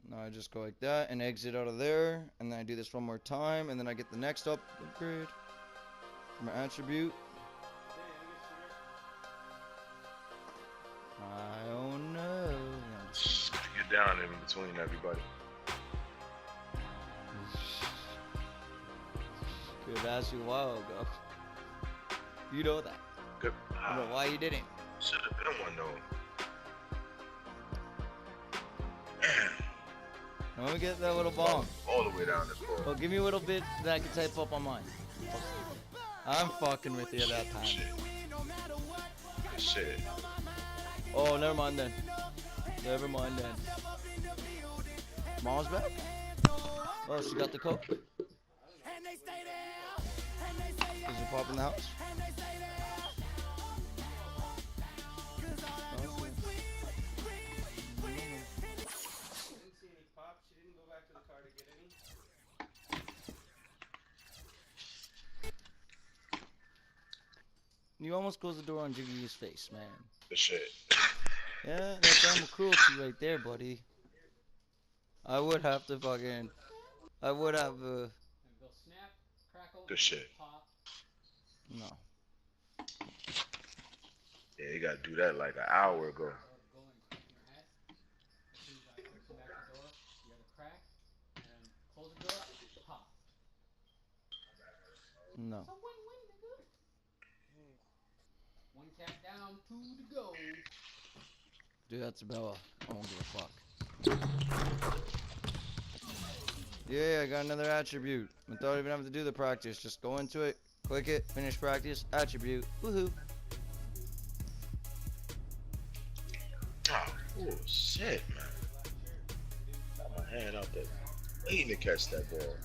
Now I just go like that and exit out of there, and then I do this one more time, and then I get the next upgrade for my attribute. I don't know. Get down in between everybody. Could have asked you a while ago. You know that. Good. I don't know why you didn't. Should have been one though. Let me get that little bomb. All the way down this floor. Oh, give me a little bit that I can type up on mine. I'm fucking with you that time. Shit. Oh, never mind then. Never mind then. Mom's back? Oh, she got the coke? Does it pop in the house? You almost closed the door on Jiggy's face, man. The shit. Yeah, that's animal cruelty right there, buddy. I would have to fucking... I would have, Good shit. No. Yeah, you gotta do that like an hour ago. No. One cat down, 2 to go. Dude, that's Bella. I don't give a fuck. Yeah, I got another attribute. Without even having to do the practice. Just go into it, click it, finish practice, attribute. Woohoo. Oh, shit, man. Got my hand out there waiting to catch that ball.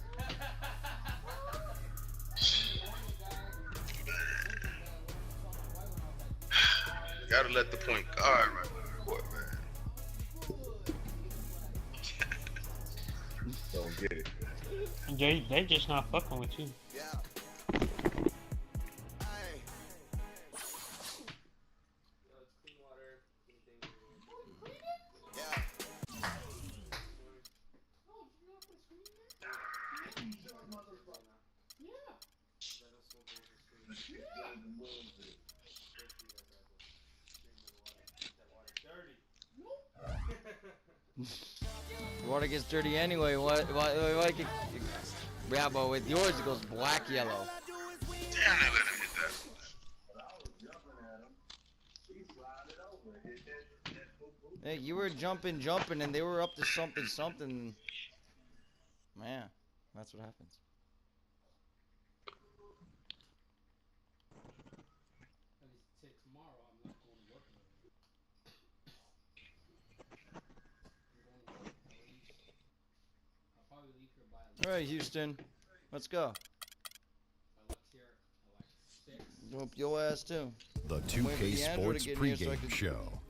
Gotta let the point guard right on the court, man. Don't get it. They just not fucking with you. Yeah. The water gets dirty anyway. Why yeah, but with yours it goes black yellow. Damn, they let him hit that. Hey, you were jumping, and they were up to something. Man, that's what happens. All right, Houston, let's go. Whoop your ass too. The 2K Sports pregame show.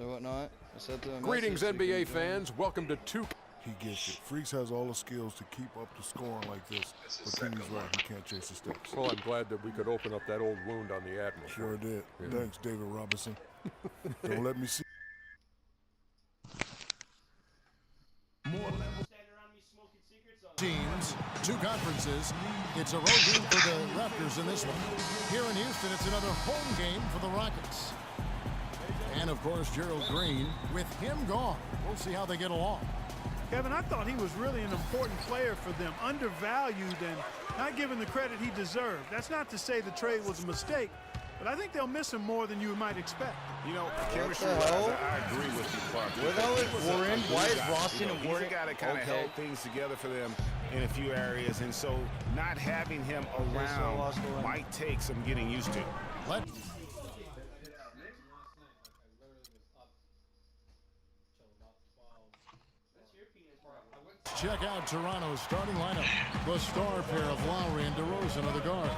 Or whatnot. I said to him, Greetings, NBA fans. Welcome to 2K. He gets it. Freaks has all the skills to keep up the scoring like this. But Kenny's right. He can't chase the steps. Well, I'm glad that we could open up that old wound on the Admiral. Sure did. Yeah. Thanks, David Robinson. Don't let me see. Teams, 2 conferences. It's a road game for the Raptors in this one. Here in Houston, it's another home game for the Rockets. And, of course, Gerald Green. With him gone, we'll see how they get along. Kevin, I thought he was really an important player for them, undervalued and not given the credit he deserved. That's not to say the trade was a mistake, but I think they'll miss him more than you might expect. You know, chemistry-wise, I agree with you, Clark. Where the hell is Warren? Why is Boston and Warren? He's a guy that kind of held things together for them in a few areas, and so not having him around might take some getting used to. Check out Toronto's starting lineup. The star pair of Lowry and DeRozan are the guards.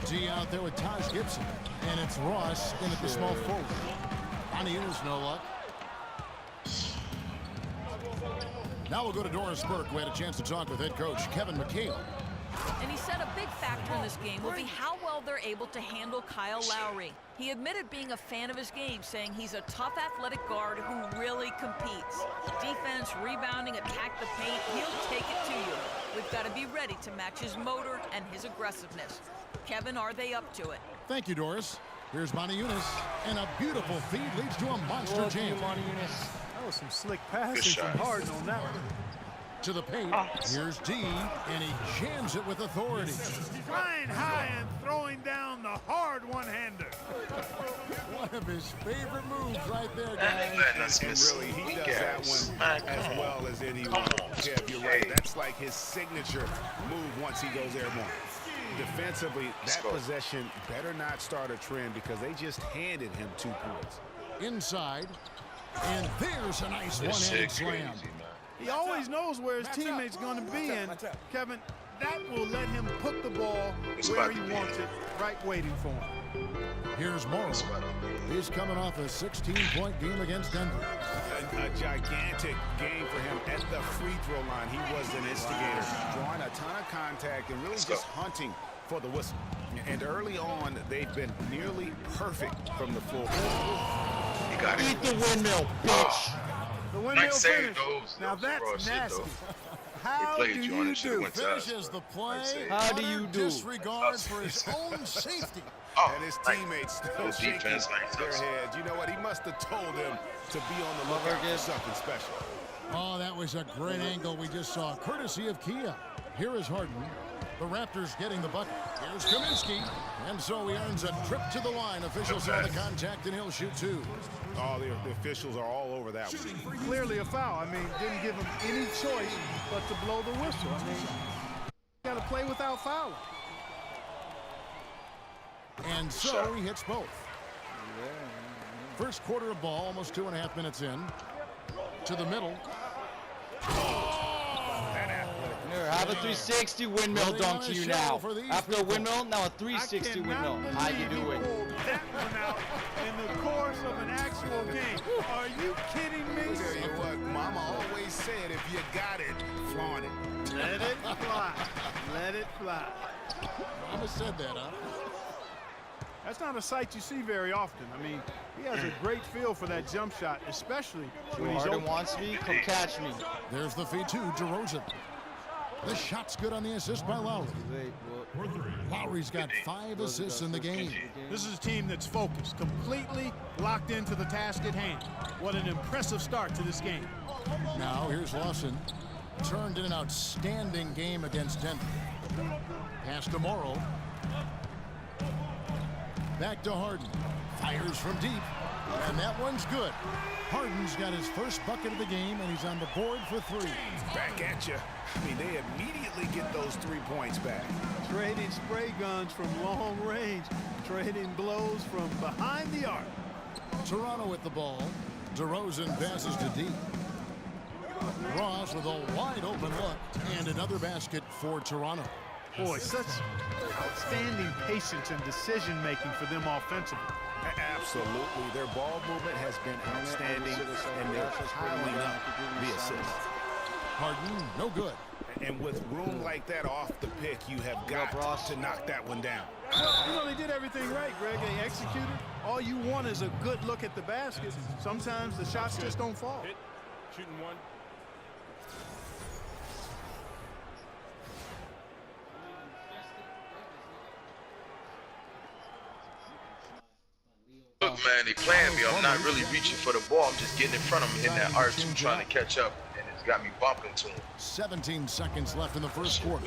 G out there with Taj Gibson. And it's Ross in at the small forward. On the Eels, no luck. Now we'll go to Doris Burke, who had a chance to talk with head coach Kevin McHale. And he said a big factor in this game will be how well well they're able to handle Kyle Lowry. He admitted being a fan of his game, saying he's a tough athletic guard who really competes. Defense, rebounding, attack the paint, he'll take it to you. We've got to be ready to match his motor and his aggressiveness. Kevin, are they up to it? Thank you, Doris. Here's Monty Eunice, and a beautiful feed leads to a monster jam. That was some slick passing from Harden on that one. To the paint, here's D, and he jams it with authority. Flying high and throwing down the hard one-hander. One of his favorite moves right there, guys. And really, he does that one as well as anyone. Kev, you're right. That's like his signature move once he goes airborne. Defensively, that possession better not start a trend because they just handed him 2 points. Inside, and there's a nice one-handed slam. He always knows where his teammate's going to be, and Kevin, that will let him put the ball where he wants it, right waiting for him. Here's Morrow. He's coming off a 16-point game against Denver. A gigantic game for him at the free throw line. He was an instigator, drawing a ton of contact and really just hunting for the whistle. And early on, they've been nearly perfect from the floor. He got it. Eat the windmill, bitch. The windmill finish. Now that's nasty. How do you do? Finishes the play. How do you do? Disregard for his own safety. And his teammates still shaking their heads. You know what? He must have told them to be on the lookout for something special. Oh, that was a great angle we just saw, courtesy of Kia. Here is Harden. The Raptors getting the bucket. Here's Kaminsky. And so he earns a trip to the line. Officials saw the contact, and he'll shoot 2. Oh, the officials are all over that one. Clearly a foul. I mean, didn't give him any choice but to blow the whistle. I mean, you got to play without fouling. And so he hits both. First quarter of ball, almost 2.5 minutes in. To the middle. Here, have a 360 windmill dunk to you now. After a windmill, now a 360 windmill. How you doing? That one out in the course of an actual game. Are you kidding me? Tell you what, Mama always said, if you got it, flaunt it. Let it fly. Let it fly. Mama said that, huh? That's not a sight you see very often. I mean, he has a great feel for that jump shot, especially when he's Harden open. wants me, come catch me. There's the feed to DeRozan. The shot's good on the assist by Lowry. Lowry's got 5 assists in the game. This is a team that's focused, completely locked into the task at hand. What an impressive start to this game. Now here's Lawson. Turned in an outstanding game against Denver. Pass to Morrow. Back to Harden. Fires from deep. And that one's good. Harden's got his first bucket of the game, and he's on the board for 3. Back at you. I mean, they immediately get those 3 points back. Trading spray guns from long range. Trading blows from behind the arc. Toronto with the ball. DeRozan passes to deep. Ross with a wide open look. And another basket for Toronto. Boy, such outstanding patience and decision-making for them offensively. Absolutely. Their ball movement has been outstanding, and they're piling up the assists. Harden, no good. And with room like that off the pick, you have got to knock that one down. Well, you know, they did everything right, Greg. They executed. All you want is a good look at the basket. Sometimes the shots just don't fall. Shooting 1. Look, man, they playing me. I'm not really reaching for the ball. I'm just getting in front of him, hitting that R2, trying to catch up, and it's got me bumping to him. 17 seconds left in the first quarter.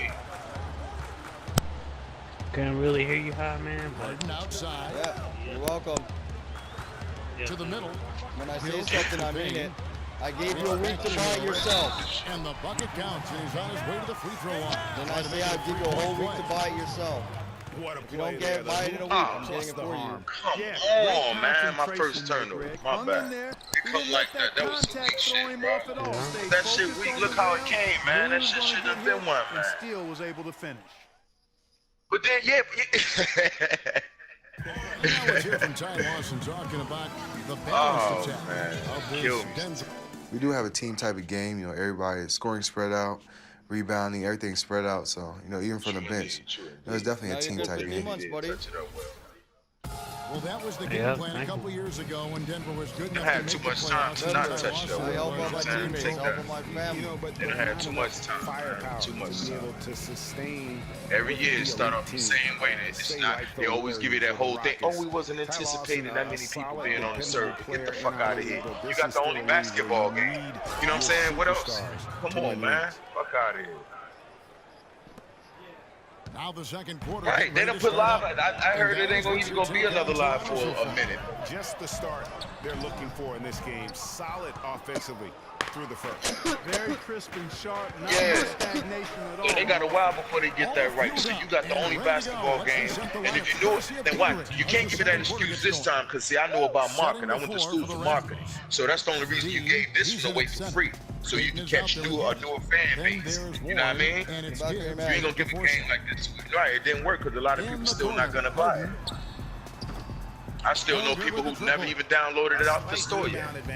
Can't really hear you high, man. Harden outside. Yeah, you're welcome. To the middle. When I say something, I mean it. I gave you a week to buy it yourself. And the bucket counts, and he's on his way to the free throw line. Then I say I'll give you a whole week to buy it yourself. What a If you don't get it, buy it in a week. I'm getting it for you. Come on, man. My first turnover. My bad. It come like that. That was some weak shit, bro. That shit weak. Look how it came, man. That shit should have been one, man. And still was able to finish. But then, yeah. Now let's hear from Ty Lawson talking about the balanced attack of this Denver. We do have a team type of game. You know, everybody is scoring spread out. rebounding, everything spread out. So, you know, even from the bench, it was definitely a team-type game. Well, that was the game plan a couple years ago when Denver was good enough had too much time to not touch it. I help out my teammates, Take help that. out my family. They done had too much time. Firepower Too much to be time. able to sustain. Every year it start off the same way. And it's not. They always give you that whole thing. Oh, we wasn't anticipating that many people being on the circuit. Get the fuck out of here. You got the only basketball game. You know what I'm saying? What else? Come on, man. Fuck out of here. Now the second quarter. Right, they done put live. I heard it ain't gonna even gonna be another live for a minute. Just the start they're looking for in this game. Solid offensively through the first. Very crisp and sharp. Not Yeah. stagnation at all. So they got a while before they get that right. So you got the only basketball game, and if you know it, then what? You can't give me that excuse this time, because see, I know about marketing. I went to school for marketing, so that's the only reason you gave this one away for free, so you can catch a newer fan base. You know what I mean? You ain't gonna give a game like this. Right, it didn't work because a lot of people still not gonna buy it. I still know people who've never even downloaded it out the store yet. They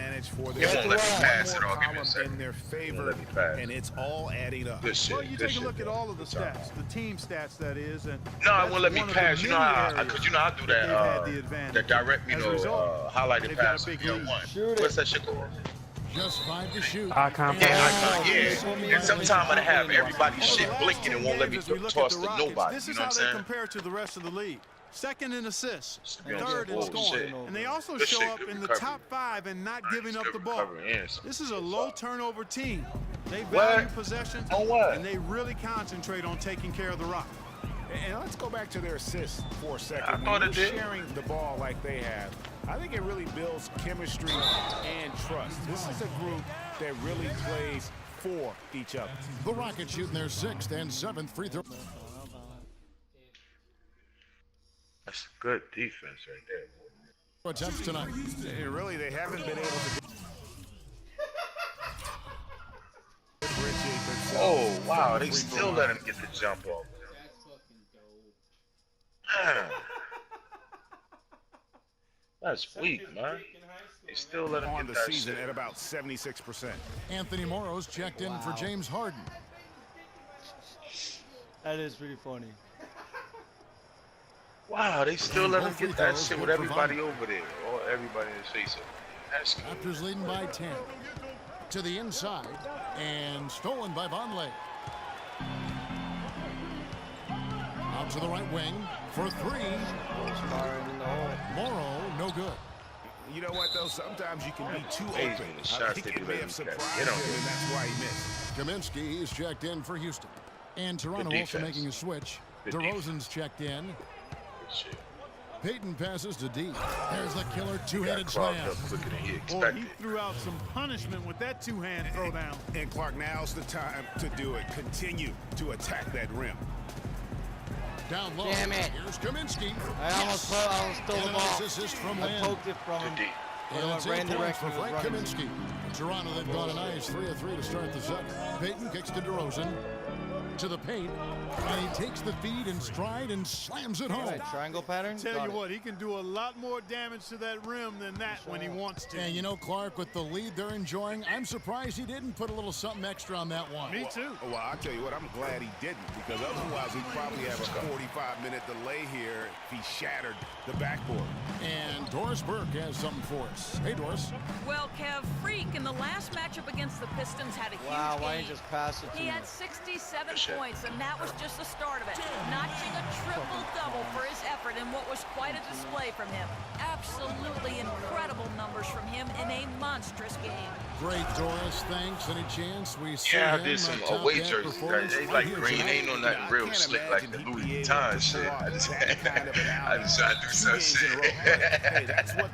won't let me pass it. I'll give me a second. In their favor, let me pass. and it's all adding up. Good shit. Well, you take a look at all of the stats, the team stats, that is. And no, I won't let me pass. You know how, because you know I do that direct, highlighted pass. What's that shit called? Just 5 to shoot. Yeah. And sometime I have everybody's shit blinking and won't let me toss to nobody. This You is know how what they I'm saying? compare to the rest of the league. Second in assists, Yeah, third in oh, scoring, shit. and they also Good show shit, up good in the recovery. top 5 and not giving up the ball. Recovery, yes. This is a low turnover team. They What? value possessions, On what? and they really concentrate on taking care of the rock. And let's go back to their assists for a second. I thought When it you're did. sharing the ball like they have, I think it really builds chemistry and trust. This is a group that really plays for each other. The Rockets shooting their 6th and 7th free throw. That's good defense right there. Attempts tonight. Really, they haven't been able to differentiate themselves. Oh, wow. They still let him get the jump off. Man. That's weak, man. They still let him on get the that season shit. at about 76%. Anthony Morrow's checked in for James Harden. That is pretty funny. Wow, they still let him get that shit with everybody over there. Or everybody in his face. That's good. Raptors leading by 10. To the inside, and stolen by Vonleh. Out to the right wing for 3. Morrow, no good. You know what, though? Sometimes you can be too Amazing, open. the I shots think they it do may let have him surprised catch. him, Get and on. that's why he missed. Kaminsky is checked in for Houston. And Toronto also defense. making a switch. Good DeRozan's checked in. Good shit. Peyton passes to D. There's the killer Got two-handed clogged slam. up quicker than he Boy, expected. he threw out some punishment with that two-hand throwdown. And Clark, now's the time to do it. Continue to attack that rim. Down low. Damn it. Here's Kaminsky. I almost stole the And a ball. nice assist from I Lynn. poked it from him. Good D. And it's 8 ran points directly, for was Frank running. Kaminsky. Toronto, they've gone a nice 3 of 3 to start the second. Peyton kicks to DeRozan. To the paint. And he takes the feed in stride and slams it home. Right, triangle pattern. Tell Got you it. what, he can do a lot more damage to that rim than that when he wants to. And you know, Clark, with the lead they're enjoying, I'm surprised he didn't put a little something extra on that one. Me too. Well, I'll tell you what, I'm glad he didn't, because otherwise he'd probably have a 45-minute delay here if he shattered the backboard. And Doris Burke has something for us. Hey, Doris. Well, Kev, Freak in the last matchup against the Pistons had a huge Wow, why game. didn't you just pass it to He me? had 67 points, and that was just the start of it. Notching a triple-double for his effort in what was quite a display from him. Absolutely incredible numbers from him in a monstrous game. Great, Doris. Thanks. Any chance we see Yeah, I him did some top away that jerseys. performance They right like here green. tonight? Ain't no nothing real slick like the Louis Vuitton shit. I just tried to do some shit. Hey, that's what